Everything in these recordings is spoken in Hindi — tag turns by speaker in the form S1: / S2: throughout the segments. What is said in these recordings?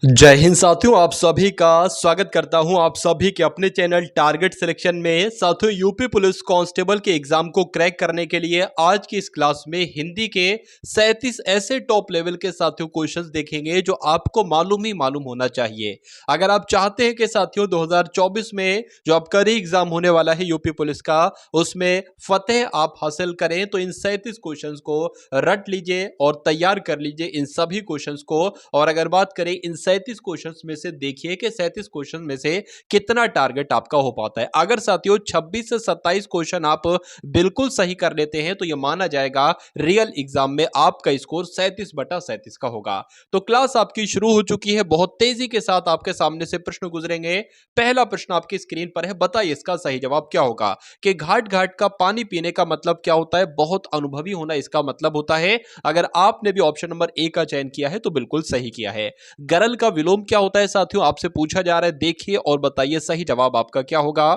S1: जय हिंद साथियों, आप सभी का स्वागत करता हूं आप सभी के अपने चैनल टारगेट सिलेक्शन में। साथियों, यूपी पुलिस कांस्टेबल के एग्जाम को क्रैक करने के लिए आज की इस क्लास में हिंदी के 37 ऐसे टॉप लेवल के साथियों क्वेश्चंस देखेंगे जो आपको मालूम होना चाहिए। अगर आप चाहते हैं कि साथियों 2024 में जो आपका री एग्जाम होने वाला है यूपी पुलिस का, उसमें फतेह आप हासिल करें तो इन 37 क्वेश्चन को रट लीजिए और तैयार कर लीजिए इन सभी क्वेश्चन को। और अगर बात करें इन 37 क्वेश्चंस में से, देखिए कि 37 क्वेश्चन में से कितना टारगेट आपका हो पाता है। अगर साथियों 26 से 27 क्वेश्चन आप बिल्कुल सही कर लेते हैं तो यह माना जाएगा रियल एग्जाम में आपका स्कोर 37/37 का होगा। तो क्लास आपकी शुरू हो चुकी है। बहुत तेजी के साथ आपके सामने से प्रश्न गुजरेंगे। पहला प्रश्न आपकी स्क्रीन पर है, बताइए इसका सही जवाब क्या होगा। कि घाट घाट का पानी पीने का मतलब क्या होता है? बहुत अनुभवी होना इसका मतलब होता है। अगर आपने भी ऑप्शन नंबर ए का चयन किया है तो बिल्कुल सही किया है। गरल का विलोम क्या होता है साथियों, आपसे पूछा जा रहा है। देखिए और बताइए सही जवाब आपका क्या होगा।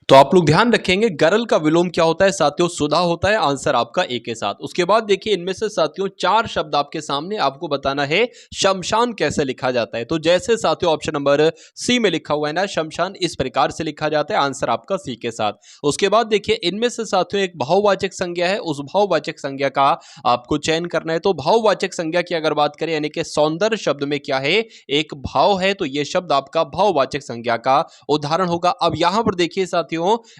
S1: तो आप लोग ध्यान रखेंगे, गरल का विलोम क्या होता है साथियों? सुधा होता है। आंसर आपका ए के साथ। उसके बाद देखिए इनमें से साथियों 4 शब्द आपके सामने, आपको बताना है शमशान कैसे लिखा जाता है। तो जैसे साथियों ऑप्शन नंबर सी में लिखा हुआ है ना, शमशान इस प्रकार से लिखा जाता है। आंसर आपका सी के साथ। उसके बाद देखिए इनमें से साथियों एक भाववाचक संज्ञा है, उस भाववाचक संज्ञा का आपको चयन करना है। तो भाववाचक संज्ञा की अगर बात करें, यानी कि सौंदर्य शब्द में क्या है, एक भाव है, तो यह शब्द आपका भाववाचक संज्ञा का उदाहरण होगा। अब यहां पर देखिए साथियों,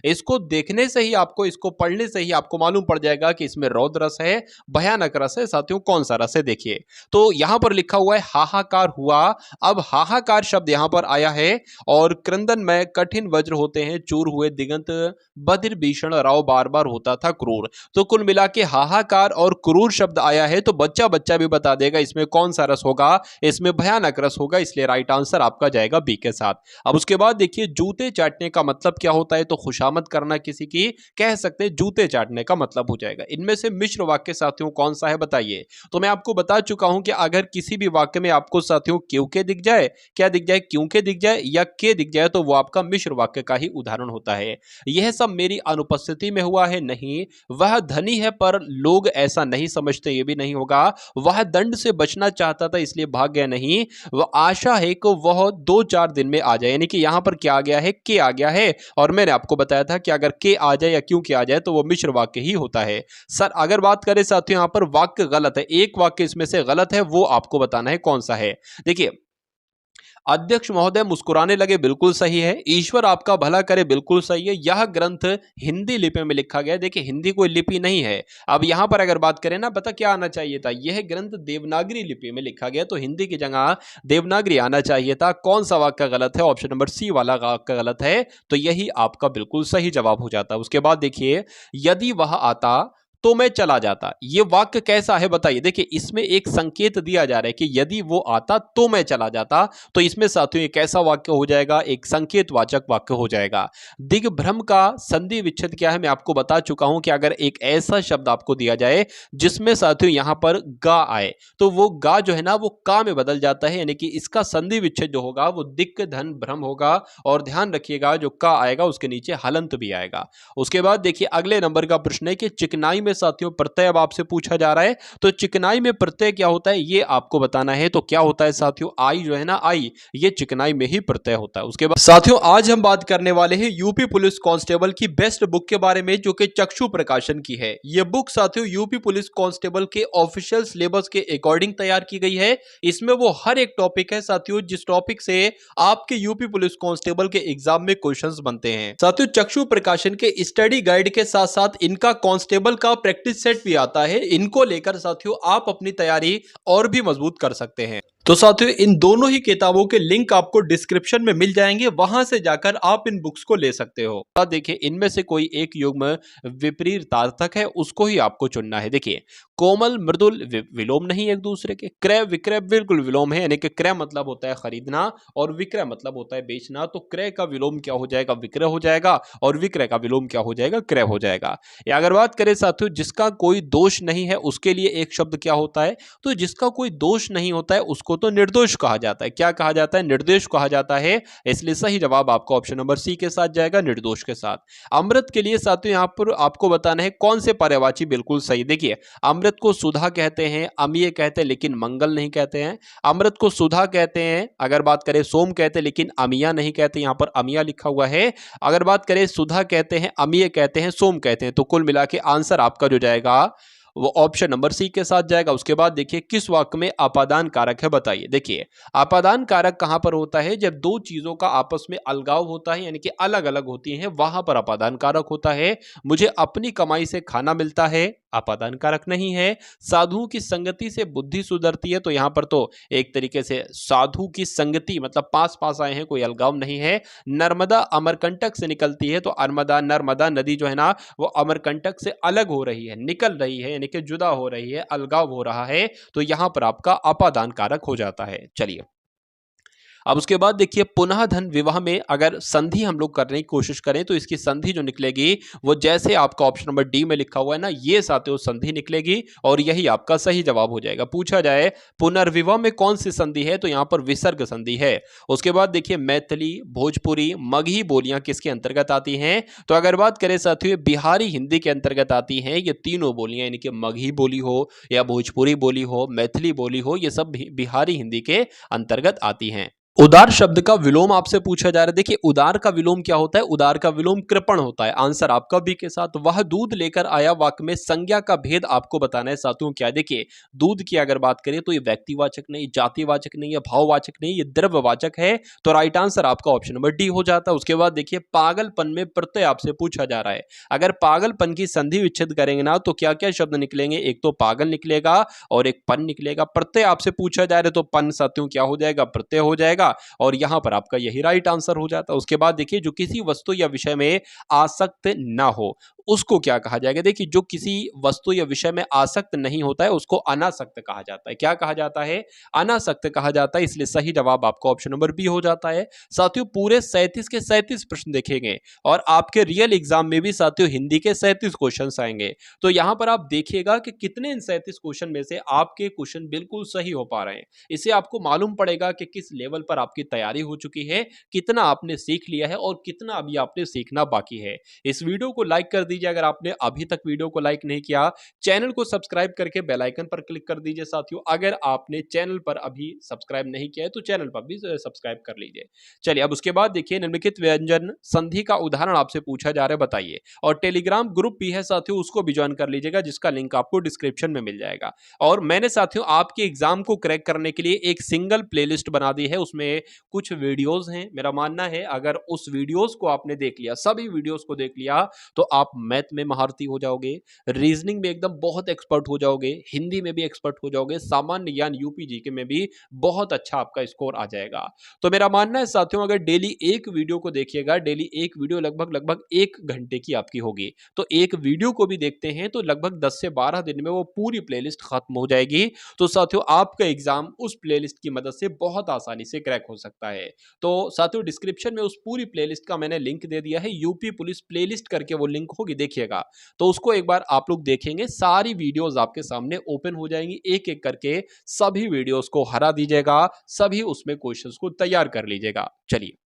S1: इसको देखने से ही आपको, इसको पढ़ने से ही आपको मालूम पड़ जाएगा कि इसमें रौद्र रस है, भयानक रस है। साथियों कौन सा रस है? देखिए तो यहां पर लिखा हुआ है हाहाकार हुआ। अब हाहाकार शब्द यहां पर आया है और क्रंदन में कठिन वज्र होते हैं, चूर हुए दिगंत, बधिर भीषण राव बार बार होता था क्रूर। तो कुल मिला के हाहाकार और क्रूर शब्द आया है। तो बच्चा बच्चा भी बता देगा इसमें कौन सा रस होगा, इसमें भयानक रस होगा, इसलिए राइट आंसर आपका जाएगा बी के साथ। अब उसके बाद देखिए जूते चाटने का मतलब क्या होता है? तो खुशामद करना किसी की, कह सकते हैं जूते चाटने का मतलब हो जाएगा। इनमें से मिश्र वाक्य साथियों कौन सा है बताइए। तो मैं आपको बता चुका हूं कि अगर किसी भी वाक्य में आपको साथियों क्यों के दिख जाए, क्या दिख जाए, क्यों के दिख जाए या के दिख जाए, तो वो आपका मिश्र वाक्य का ही उदाहरण होता है। यह सब मेरी अनुपस्थिति में हुआ है, नहीं। वह धनी है पर लोग ऐसा नहीं समझते, ये भी नहीं होगा। वह दंड से बचना चाहता था इसलिए भाग गया, नहीं। वह आशा है कि वह 2-4 दिन में आ जाए, यानी कि यहां पर क्या आ गया है, के आ गया है। और मैंने आपको बताया था कि अगर के आ जाए या क्यों के आ जाए तो वो मिश्र वाक्य ही होता है। सर अगर बात करें साथियों, यहां पर वाक्य गलत है, एक वाक्य इसमें से गलत है, वो आपको बताना है कौन सा है। देखिए अध्यक्ष महोदय मुस्कुराने लगे, बिल्कुल सही है। ईश्वर आपका भला करे, बिल्कुल सही है। यह ग्रंथ हिंदी लिपि में लिखा गया। देखिए हिंदी कोई लिपि नहीं है। अब यहां पर अगर बात करें ना, पता क्या आना चाहिए था, यह ग्रंथ देवनागरी लिपि में लिखा गया, तो हिंदी की जगह देवनागरी आना चाहिए था। कौन सा वाक्य गलत है? ऑप्शन नंबर सी वाला वाक्य गलत है, तो यही आपका बिल्कुल सही जवाब हो जाता। उसके बाद देखिए यदि वह आता तो मैं चला जाता, ये वाक्य कैसा है बताइए। देखिए इसमें एक संकेत दिया जा रहा है कि यदि वो आता तो मैं चला जाता, तो इसमें साथियों ये कैसा वाक्य हो जाएगा? एक संकेतवाचक वाक्य हो जाएगा। दिग्भ्रम का संधि विच्छेद क्या है? मैं आपको बता चुका हूं कि अगर एक ऐसा शब्द आपको दिया जाए जिसमें साथियों यहां पर गा आए, तो वो गा जो है ना वो का में बदल जाता है, यानी कि इसका संधि विच्छेद जो होगा वो दिक् धन भ्रम होगा। और ध्यान रखिएगा जो का आएगा उसके नीचे हलंत भी आएगा। उसके बाद देखिए अगले नंबर का प्रश्न है कि चिकनाई में साथियों प्रत्यय अब आपसे पूछा जा रहा है, तो चिकनाई में प्रत्यय क्या होता है ये आपको बताना है। तो क्या होता है साथियों? आई जो है ना, आई, ये चिकनाई में ही प्रत्यय होता है। उसके बाद साथियों आज हम बात करने वाले हैं यूपी पुलिस कांस्टेबल की बेस्ट बुक के बारे में, जो कि चक्षु प्रकाशन की है। यह बुक साथियों यूपी पुलिस कांस्टेबल के ऑफिशियल सिलेबस के अकॉर्डिंग तैयार की गई है। इसमें वो हर एक टॉपिक है साथियों जिस टॉपिक से आपके यूपी पुलिस कांस्टेबल के एग्जाम में क्वेश्चंस बनते हैं। साथियों चक्षु प्रकाशन के स्टडी गाइड के साथ साथ इनका कांस्टेबल का प्रैक्टिस सेट भी आता है। इनको लेकर साथियों आप अपनी तैयारी और भी मजबूत कर सकते हैं। तो साथियों इन दोनों ही किताबों के लिंक आपको डिस्क्रिप्शन में मिल जाएंगे, वहां से जाकर आप इन बुक्स को ले सकते हो। देखिए इनमें से कोई एक युग्म विपरीतार्थक है, उसको ही आपको चुनना है। देखिए कोमल मृदुल विलोम नहीं एक दूसरे के। क्रय विक्रय बिल्कुल विलोम है, यानी कि क्रय मतलब होता है खरीदना और विक्रय मतलब होता है बेचना। तो क्रय का विलोम क्या हो जाएगा? विक्रय हो जाएगा। और विक्रय का विलोम क्या हो जाएगा? क्रय हो जाएगा। या अगर बात करें साथियों जिसका कोई दोष नहीं है, उसके लिए एक शब्द क्या होता है? तो जिसका कोई दोष नहीं होता है उसको उसको तो निर्दोष कहा जाता है। क्या कहा जाता है? निर्दोष कहा जाता है। इसलिए सही जवाब आपका ऑप्शन नंबर सी के साथ जाएगा, निर्दोष के साथ। अमृत के लिए साथियों यहां पर आपको बताना है कौन से पर्यायवाची बिल्कुल सही। देखिए, अमृत को सुधा कहते हैं, अमीय कहते हैं, लेकिन मंगल नहीं कहते हैं। अमृत को सुधा कहते हैं, अगर बात करें सोम कहते हैं, लेकिन अमिया नहीं कहते, यहां पर अमिया लिखा हुआ है। अगर बात करें सुधा कहते हैं, अमीय कहते हैं, सोम कहते हैं। तो कुल मिला के आंसर आपका जो जाएगा वो ऑप्शन नंबर सी के साथ जाएगा। उसके बाद देखिए, किस वाक्य में अपादान कारक है बताइए। देखिए, अपादान कारक कहां पर होता है? जब दो चीजों का आपस में अलगाव होता है, यानी कि अलग अलग होती हैं, वहां पर अपादान कारक होता है। मुझे अपनी कमाई से खाना मिलता है, अपादान कारक नहीं है। साधुओं की संगति से बुद्धि सुधरती है, तो यहां पर तो एक तरीके से साधु की संगति मतलब पास पास आए हैं, कोई अलगाव नहीं है। नर्मदा अमरकंटक से निकलती है, तो नर्मदा नदी जो है ना वो अमरकंटक से अलग हो रही है, निकल रही है, यानी कि जुदा हो रही है, अलगाव हो रहा है। तो यहां पर आपका अपादान कारक हो जाता है। चलिए, अब उसके बाद देखिए, पुनः धन विवाह में अगर संधि हम लोग करने की कोशिश करें तो इसकी संधि जो निकलेगी वो जैसे आपका ऑप्शन नंबर डी में लिखा हुआ है ना, ये साथियों संधि निकलेगी और यही आपका सही जवाब हो जाएगा। पूछा जाए पुनर्विवाह में कौन सी संधि है, तो यहां पर विसर्ग संधि है। उसके बाद देखिए, मैथिली, भोजपुरी, मगही बोलियां किसके अंतर्गत आती हैं? तो अगर बात करें साथियों, बिहारी हिंदी के अंतर्गत आती हैं ये तीनों बोलियां, यानी कि मगही बोली हो या भोजपुरी बोली हो, मैथिली बोली हो, ये सब बिहारी हिंदी के अंतर्गत आती हैं। उदार शब्द का विलोम आपसे पूछा जा रहा है। देखिए, उदार का विलोम क्या होता है? उदार का विलोम कृपण होता है। आंसर आपका बी के साथ। वह दूध लेकर आया वाक्य में संज्ञा का भेद आपको बताना है साथियों। क्या? देखिए, दूध की अगर बात करें तो ये व्यक्तिवाचक नहीं, जातिवाचक नहीं, या भाववाचक नहीं, ये द्रव्यवाचक है। तो राइट आंसर आपका ऑप्शन नंबर डी हो जाता है। उसके बाद देखिए, पागलपन में प्रत्यय आपसे पूछा जा रहा है। अगर पागलपन की संधि विच्छेद करेंगे ना तो क्या क्या शब्द निकलेंगे? एक तो पागल निकलेगा और एक पन निकलेगा। प्रत्यय आपसे पूछा जा रहा है तो पन साथियों क्या हो जाएगा? प्रत्यय हो जाएगा और यहां पर आपका यही राइट आंसर हो जाता है। उसके बाद देखिए, जो किसी वस्तु या विषय में आसक्त ना हो उसको क्या कहा जाएगा? देखिए, जो किसी वस्तु या विषय में आसक्त नहीं होता है उसको अनासक्त कहा जाता है। क्या कहा जाता है? अनासक्त कहा जाता है। इसलिए सही जवाब आपका ऑप्शन नंबर बी हो जाता है। साथियों, पूरे 37 के 37 प्रश्न देखेंगे और आपके रियल एग्जाम में भी साथियों हिंदी के 37 क्वेश्चन आएंगे। तो यहां पर आप देखिएगा कि कितने इन 37 क्वेश्चन में से आपके क्वेश्चन बिल्कुल सही हो पा रहे हैं। इससे आपको मालूम पड़ेगा कि किस लेवल पर आपकी तैयारी हो चुकी है, कितना आपने सीख लिया है और कितना अभी आपने सीखना बाकी है। इस वीडियो को लाइक कर दीजिए अगर आपने अभी तक वीडियो को लाइक नहीं किया। चैनल को सब्सक्राइब करके बेल आइकन पर क्लिक कर दीजिए साथियों। अगर आपने चैनल पर अभी सब्सक्राइब नहीं किया है तो चैनल पर भी सब्सक्राइब कर लीजिए। चलिए, अब उसके बाद देखिए, निम्नलिखित व्यंजन संधि का उदाहरण आपसे पूछा जा रहा है, बताइए। और टेलीग्राम ग्रुप भी है साथियों, उसको भी ज्वाइन कर लीजिएगा, जिसका लिंक आपको डिस्क्रिप्शन में मिल जाएगा। और मैंने साथियों आपके एग्जाम को क्रैक करने के लिए एक सिंगल प्लेलिस्ट बना दी है, उसमें कुछ वीडियोस हैं। मेरा मानना है अगर उस वीडियोस को आपने देख लिया, सभी वीडियोस को देख लिया, तो आप मैथ में महारथी हो जाओगे, रीजनिंग में एकदम बहुत एक्सपर्ट हो जाओगे, हिंदी में भी एक्सपर्ट हो जाओगे, सामान्य ज्ञान यूपी जीके में भी बहुत अच्छा आपका स्कोर आ जाएगा। तो मेरा मानना है साथियों, अगर डेली एक वीडियो को देखिएगा, डेली एक वीडियो लगभग 1 घंटे की आपकी होगी, तो एक वीडियो को भी देखते हैं तो लगभग 10 से 12 दिन में वो पूरी प्लेलिस्ट खत्म हो जाएगी। तो साथियों, आपका एग्जाम उस प्लेलिस्ट की मदद से बहुत आसानी से क्रैक हो सकता है। तो साथियों, डिस्क्रिप्शन में उस पूरी प्लेलिस्ट का मैंने लिंक दे दिया है, यूपी पुलिस प्लेलिस्ट करके वो लिंक होगी, देखिएगा। तो उसको एक बार आप लोग देखेंगे, सारी वीडियोस आपके सामने ओपन हो जाएंगी, एक एक करके सभी वीडियोस को हरा दीजिएगा, सभी उसमें क्वेश्चंस को तैयार कर लीजिएगा। चलिए,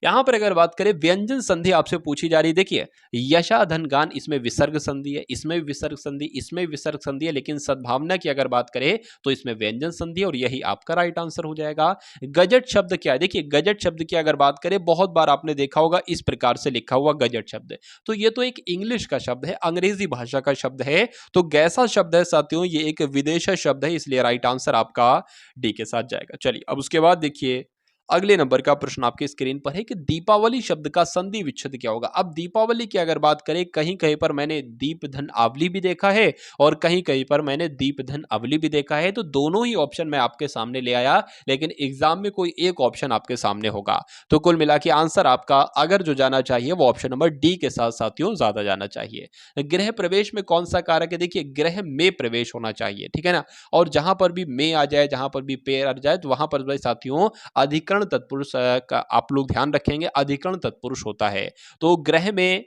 S1: यहां पर अगर बात करें व्यंजन संधि आपसे पूछी जा रही है। देखिए, यशा धन गान, इसमें विसर्ग संधि है, इसमें विसर्ग संधि, इसमें विसर्ग संधि है, लेकिन सद्भावना की अगर बात करें तो इसमें व्यंजन संधि है और यही आपका राइट आंसर हो जाएगा। गजट शब्द क्या है? देखिए, गजट शब्द की अगर बात करें, बहुत बार आपने देखा होगा इस प्रकार से लिखा हुआ गजट शब्द, तो ये तो एक इंग्लिश का शब्द है, अंग्रेजी भाषा का शब्द है। तो गैसा शब्द है साथियों, ये एक विदेशी शब्द है, इसलिए राइट आंसर आपका डी के साथ जाएगा। चलिए, अब उसके बाद देखिए, अगले नंबर का प्रश्न आपके स्क्रीन पर है कि दीपावली शब्द का संधि विच्छेद क्या होगा। अब दीपावली की अगर बात करें, कहीं कहीं पर मैंने दीप धन आवली भी देखा है और कहीं कहीं पर मैंने दीप धन अवली भी देखा है। तो दोनों ही ऑप्शन मैं आपके सामने ले आया, लेकिन एग्जाम में कोई एक ऑप्शन आपके सामने होगा। तो कुल मिला के आंसर आपका अगर जो जाना चाहिए वो ऑप्शन नंबर डी के साथ साथियों ज्यादा जाना चाहिए। गृह प्रवेश में कौन सा कारक है? देखिए, गृह में प्रवेश होना चाहिए, ठीक है ना। और जहां पर भी में आ जाए, जहां पर भी पेड़ आ जाए, तो वहां पर भाई साथियों अधिकरण तत्पुरुष का आप लोग ध्यान रखेंगे, अधिकरण तत्पुरुष होता है। तो ग्रह में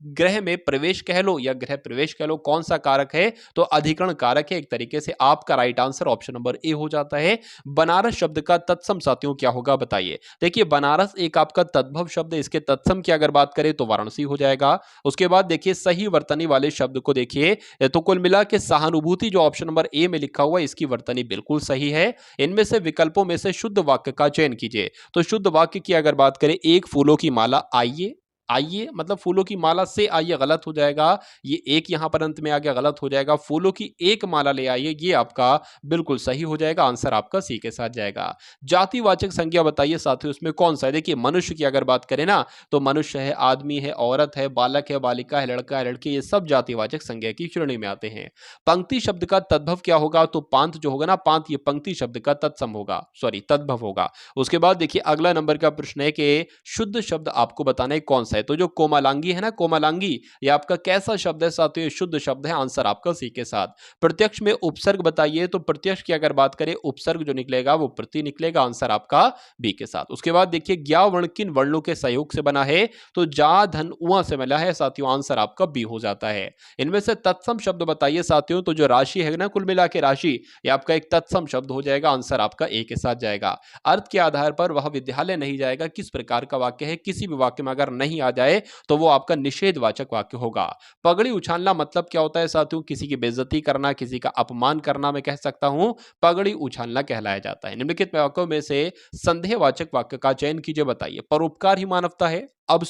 S1: ग्रह में प्रवेश कह लो या ग्रह प्रवेश कह लो, कौन सा कारक है? तो अधिकरण कारक है। एक तरीके से आपका right answer option number A हो जाता है। बनारस शब्द का तत्सम साथियों क्या होगा बताइए। देखिए बनारस एक आपका तद्भव शब्द है, इसके तत्सम की अगर बात करें तो वाराणसी हो जाएगा। उसके बाद देखिए सही वर्तनी वाले शब्द को देखिए, तो कुल मिला के सहानुभूति जो ऑप्शन नंबर ए में लिखा हुआ है इसकी वर्तनी बिल्कुल सही है। इनमें से विकल्पों में से शुद्ध वाक्य का चयन कीजिए। तो शुद्ध वाक्य की अगर बात करें, एक फूलों की माला आइए, आइए मतलब फूलों की माला से आइए गलत हो जाएगा। ये एक यहां पर अंत में आ गया, गलत हो जाएगा। फूलों की एक माला ले आइए, ये आपका बिल्कुल सही हो जाएगा। आंसर आपका सी के साथ जाएगा। जातिवाचक संज्ञा बताइए साथियों उसमें कौन सा है। देखिए मनुष्य की अगर बात करें ना, तो मनुष्य है, आदमी है, औरत है, बालक है, बालिका है, लड़का है, लड़की, ये सब जातिवाचक संज्ञा की श्रेणी में आते हैं। पंक्ति शब्द का तद्भव क्या होगा? तो पांत जो होगा ना, पांत ये पंक्ति शब्द का तत्सम होगा, सॉरी तद्भव होगा। उसके बाद देखिए अगला नंबर का प्रश्न है कि शुद्ध शब्द आपको बताना है कौन सा है। तो जो कोमलांगी है ना, कोमलांगी, ये आपका कैसा शब्द है साथियों? ये शुद्ध शब्द है। आंसर आपका सी के साथ। प्रत्यक्ष में उपसर्ग बताइए। तो प्रत्यक्ष की अगर बात करें, उपसर्ग जो निकलेगा वो प्रति निकलेगा। आंसर आपका बी के साथ। उसके बाद देखिए ज्ञा वर्ण किन वर्णों के सहयोग से बना है? तो जा धन उआ से मिला है साथियों। आंसर आपका बी हो जाता है। इनमें से तत्सम शब्द बताइए साथियों। तो जो राशि है ना, कुल मिला के राशि, ये आपका एक तत्सम शब्द हो जाएगा। आंसर आपका ए के साथ जाएगा। अर्थ के आधार पर वह विद्यालय नहीं जाएगा किस प्रकार का वाक्य है? किसी भी वाक्य में अगर नहीं आ जाए तो वो आपका निषेधवाचक वाक्य होगा। पगड़ी उछालना मतलब क्या होता है साथियों? किसी की बेइज्जती करना, किसी का अपमान करना, मैं कह सकता हूं पगड़ी उछालना कहलाया जाता है। निम्नलिखित वाक्यों में से संदेहवाचक वाक्य का चयन कीजिए, बताइए। परोपकार ही मानवता है। अब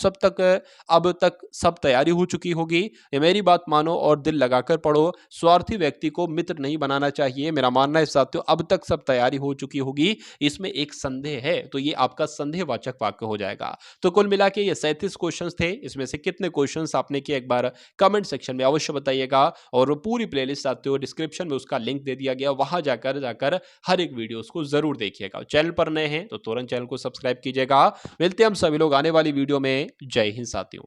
S1: तक सब तैयारी हो चुकी होगी। ये मेरी बात मानो और दिल लगाकर पढ़ो। स्वार्थी व्यक्ति को मित्र नहीं बनाना चाहिए। मेरा मानना है साथियों, अब तक सब तैयारी हो चुकी होगी, इसमें एक संदेह है, तो ये आपका संदेहवाचक वाक्य हो जाएगा। तो कुल मिला के ये 37 क्वेश्चंस थे। इसमें से कितने क्वेश्चंस आपने किए एक बार कमेंट सेक्शन में अवश्य बताइएगा। और वो पूरी प्लेलिस्ट साथियों डिस्क्रिप्शन में उसका लिंक दे दिया गया, वहां जाकर जाकर हर एक वीडियोस को जरूर देखिएगा। चैनल पर नए हैं तो तुरंत चैनल को सब्सक्राइब कीजिएगा। मिलते हैं हम सभी लोग आने वाली वीडियो में। जय हिंद साथियों।